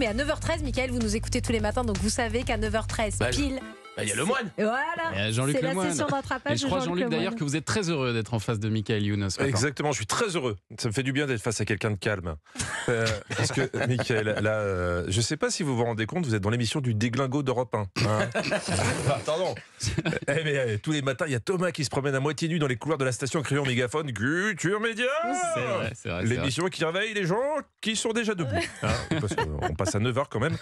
mais à 9h13, Mickaël, vous nous écoutez tous les matins, donc vous savez qu'à 9h13 pile. Il y a le moine. Voilà. Jean-Luc C'est la Lemoine. session de rattrapage. Et je crois, de Jean-Luc, d'ailleurs, que vous êtes très heureux d'être en face de Mickaël Youn ce matin. Exactement, je suis très heureux. Ça me fait du bien d'être face à quelqu'un de calme. Parce que, Mickaël, là, je ne sais pas si vous vous rendez compte, vous êtes dans l'émission du déglingo d'Europe 1. Hein. Pardon. Mais tous les matins, il y a Thomas qui se promène à moitié nu dans les couloirs de la station en criant au mégaphone Culture Média. C'est vrai. L'émission qui réveille les gens qui sont déjà debout. Hein, parce qu'on passe à 9h quand même.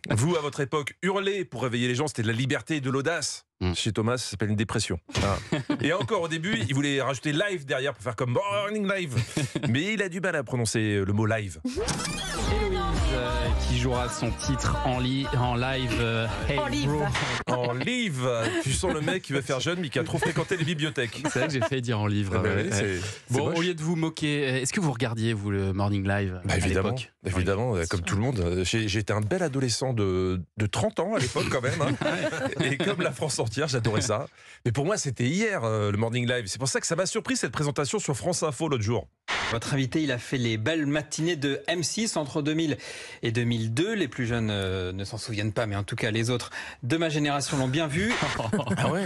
Vous, à votre époque, hurler pour réveiller les gens, c'était de la liberté et de l'audace. Chez Thomas, ça s'appelle une dépression. Et encore au début, il voulait rajouter live derrière pour faire comme Morning Live. Mais il a du mal à prononcer le mot live. Héloïse, qui jouera son titre en live. Hey En live. Bro. En live. Tu sens le mec qui veut faire jeune mais qui a trop fréquenté les bibliothèques. C'est vrai que j'ai fait dire en livre. Oui, c'est Bon, moche. au lieu de vous moquer, est-ce que vous regardiez, vous, le Morning Live à Évidemment, l'époque évidemment, comme tout le monde. J'étais un bel adolescent de 30 ans à l'époque quand même. Hein. Et comme la France entière, j'adorais ça. Mais pour moi, c'était hier, le Morning Live. C'est pour ça que ça m'a surpris cette présentation sur France Info l'autre jour. Votre invité, il a fait les belles matinées de M6 entre 2000 et 2002. Les plus jeunes ne s'en souviennent pas, mais en tout cas les autres de ma génération l'ont bien vu. Ah ouais.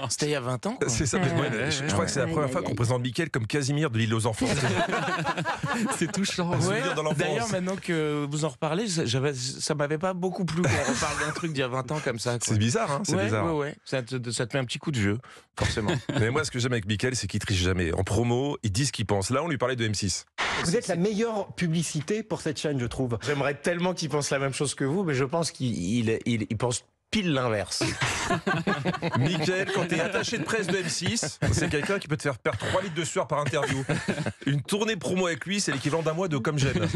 C'était il y a 20 ans quoi. C'est ça. Je crois que c'est la première fois qu'on présente Mickaël comme Casimir de l'île aux enfants. C'est touchant. Ouais, Souvenir de l'enfance. d'ailleurs, maintenant que vous en reparlez, ça m'avait pas beaucoup plu qu'on reparle d'un truc d'il y a 20 ans comme ça. Quoi. C'est bizarre, hein, c'est bizarre. Ouais. Ça te met un petit coup de vieux, forcément. Mais moi, ce que j'aime avec Mickaël, c'est qu'il triche jamais. En promo, il dit ce qu'il pense. Là, on lui parlait de M6. Vous êtes la meilleure publicité pour cette chaîne, je trouve. J'aimerais tellement qu'il pense la même chose que vous, mais je pense qu'il pense pile l'inverse. Mickaël, quand t'es attaché de presse de M6, c'est quelqu'un qui peut te faire perdre 3 litres de sueur par interview. Une tournée promo avec lui, c'est l'équivalent d'un mois de Comme J'aime.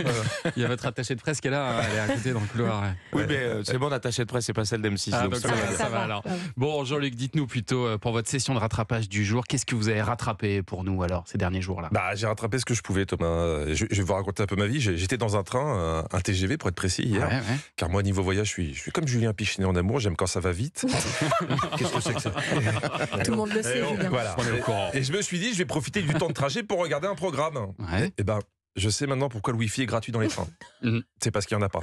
Il y a votre attachée de presse qui est là, elle est à côté dans le couloir. Ouais. Oui, mais c'est bon, l'attaché de presse, c'est pas celle d'M6. Ah, donc donc ça va. ça va alors. Bon, Jean-Luc, dites-nous plutôt, pour votre session de rattrapage du jour, qu'est-ce que vous avez rattrapé pour nous alors, ces derniers jours-là? J'ai rattrapé ce que je pouvais, Thomas. Je vais vous raconter un peu ma vie. J'étais dans un train, un TGV pour être précis, hier. Ouais. Car moi, niveau voyage, je suis comme Julien Pichenet en amour. J'aime quand ça va vite. Qu'est-ce que c'est que ça? Tout le monde le sait, Julien. Voilà. On est au courant. Et je me suis dit, je vais profiter du temps de trajet pour regarder un programme. Ouais. Et je sais maintenant pourquoi le Wi-Fi est gratuit dans les trains. C'est parce qu'il n'y en a pas.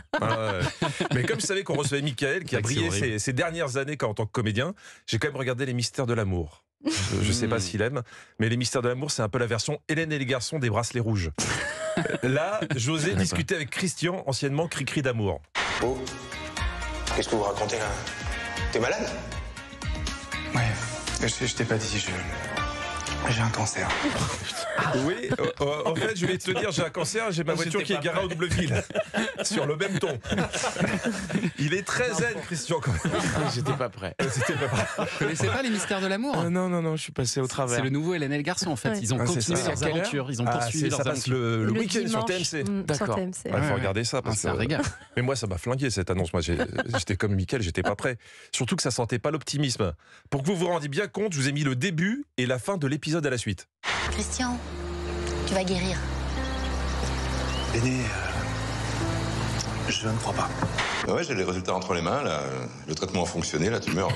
Mais comme je savais qu'on recevait Mickaël, qui a brillé ces dernières années en tant que comédien, j'ai quand même regardé Les Mystères de l'amour. Je ne sais pas s'il aime, mais Les Mystères de l'amour, c'est un peu la version Hélène et les garçons des bracelets rouges. Là, j'osais discuter avec Christian, anciennement Cricri d'amour. Oh, qu'est-ce que vous racontez là? T'es malade? Ouais, je t'ai pas dit, j'ai un cancer. Oui, en fait, je vais te dire, j'ai un cancer, j'ai ma voiture qui est garée au double fil. Sur le même ton. Il est très zen, Christian, quand même. J'étais pas prêt. Vous connaissez pas Les Mystères de l'amour? Non, je suis passé au travers. C'est le nouveau Hélène et le garçon en fait. Ouais. Ils ont Ah, c'est continué ça. leurs aventures. Ils ont poursuivi ça leurs passe aventures. le week-end sur dimanche, TMC. sur D'accord. TMC. Il faut regarder ça. Parce C'est un que- régal. Mais moi, ça m'a flingué cette annonce. Moi, j'étais comme Mickaël, j'étais pas prêt. Surtout que ça sentait pas l'optimisme. Pour que vous vous rendiez bien compte, je vous ai mis le début et la fin de l'épisode à la suite. Christian, tu vas guérir. Béné, je ne crois pas. Bah ouais, j'ai les résultats entre les mains, là. Le traitement a fonctionné, la tumeur.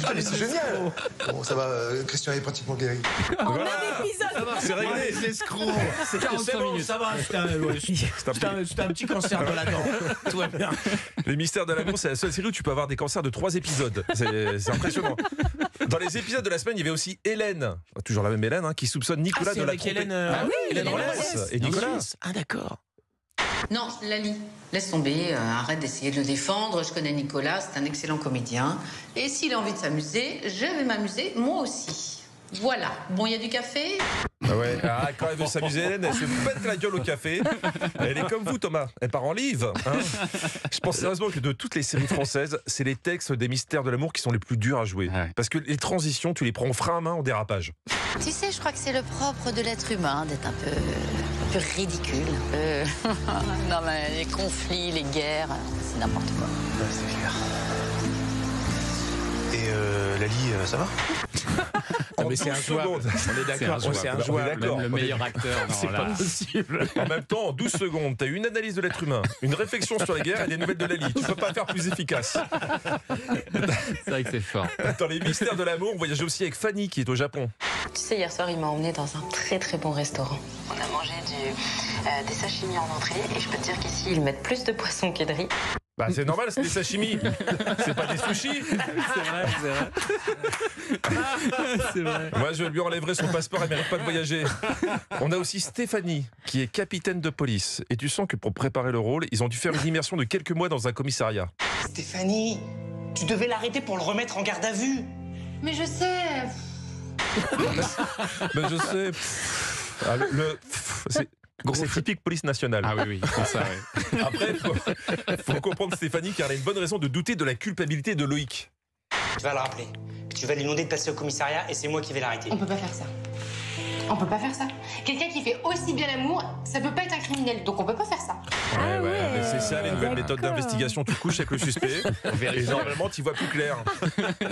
Allez, c'est génial. Bon, ça va, Christian est pratiquement guéri. En un épisode. C'est réglé. L'escroc. C'est 45 minutes. Ça va, c'était un petit cancer de la dent. Tout va bien. Les Mystères de l'amour, c'est la seule série où tu peux avoir des cancers de 3 épisodes. C'est impressionnant. Dans les épisodes de la semaine, il y avait aussi Hélène, toujours la même Hélène, qui soupçonne Nicolas de la avec tromper. Hélène. Hélène Rollès et Nicolas. Ah d'accord. Non, Lali, laisse tomber, arrête d'essayer de le défendre. Je connais Nicolas, c'est un excellent comédien. Et s'il a envie de s'amuser, je vais m'amuser moi aussi. Voilà. Bon, il y a du café? Quand elle veut s'amuser, Hélène, elle se pète la gueule au café. Elle est comme vous, Thomas. Elle part en livre. Je pense sérieusement que de toutes les séries françaises, c'est les textes des Mystères de l'amour qui sont les plus durs à jouer. Ouais. Parce que les transitions, tu les prends frein à main en dérapage. Tu sais, je crois que c'est le propre de l'être humain d'être un peu ridicule. Non, mais les conflits, les guerres, c'est n'importe quoi. Ouais, c'est clair. Et Lali, ça va? En mais c'est 12 injouable. secondes. On est d'accord, C'est c'est On est injouable. d'accord. Même le meilleur acteur. non, C'est là. pas possible. En même temps, en 12 secondes, tu as une analyse de l'être humain, une réflexion sur les guerres et des nouvelles de Lali. Tu peux pas faire plus efficace. C'est vrai que c'est fort. Dans les Mystères de l'amour, on voyage aussi avec Fanny qui est au Japon. Tu sais, hier soir, il m'a emmené dans un très très bon restaurant. On a mangé des sashimi en entrée. Et je peux te dire qu'ici, ils mettent plus de poissons que de riz. Bah c'est normal, c'est des sashimi. C'est pas des sushis. C'est vrai. Moi, je lui enlèverai son passeport, elle mérite pas de voyager. On a aussi Stéphanie, qui est capitaine de police. Et tu sens que pour préparer le rôle, ils ont dû faire une immersion de quelques mois dans un commissariat. Stéphanie, tu devais l'arrêter pour le remettre en garde à vue. Mais je sais. Ben je sais. Ah, c'est typique police nationale. Ah oui, c'est ça, oui. Après, faut comprendre Stéphanie, car elle a une bonne raison de douter de la culpabilité de Loïc. Tu vas le rappeler. Tu vas lui demander de passer au commissariat et c'est moi qui vais l'arrêter. On peut pas faire ça. On peut pas faire ça. Quelqu'un qui fait aussi bien l'amour, ça peut pas être un criminel, donc on peut pas faire ça. Ah ouais, mais c'est ça les nouvelles méthodes d'investigation. Tu couches avec le suspect et normalement tu vois plus clair.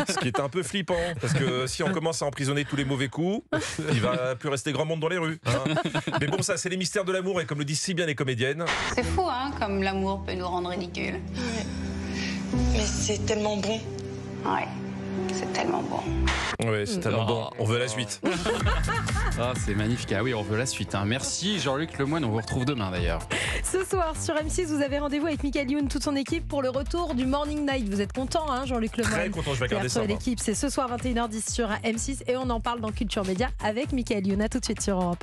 Ce qui est un peu flippant, parce que si on commence à emprisonner tous les mauvais coups, il va plus rester grand monde dans les rues. Hein. Mais bon, ça c'est les mystères de l'amour et comme le disent si bien les comédiennes. C'est fou, hein, comme l'amour peut nous rendre ridicules. Mais c'est tellement bon. Ouais, c'est tellement bon. Ouais, c'est tellement bon. On veut la suite. Ah, c'est magnifique. Ah oui, on veut la suite. Hein. Merci Jean-Luc Lemoyne. On vous retrouve demain d'ailleurs. Ce soir sur M6, vous avez rendez-vous avec Michael Youn, toute son équipe pour le retour du Morning Night. Vous êtes content, hein, Jean-Luc Lemoyne? Très content, je vais regarder ça. L'équipe, c'est ce soir 21h10 sur M6 et on en parle dans Culture Média avec Michael Youn. À tout de suite sur Europe 1.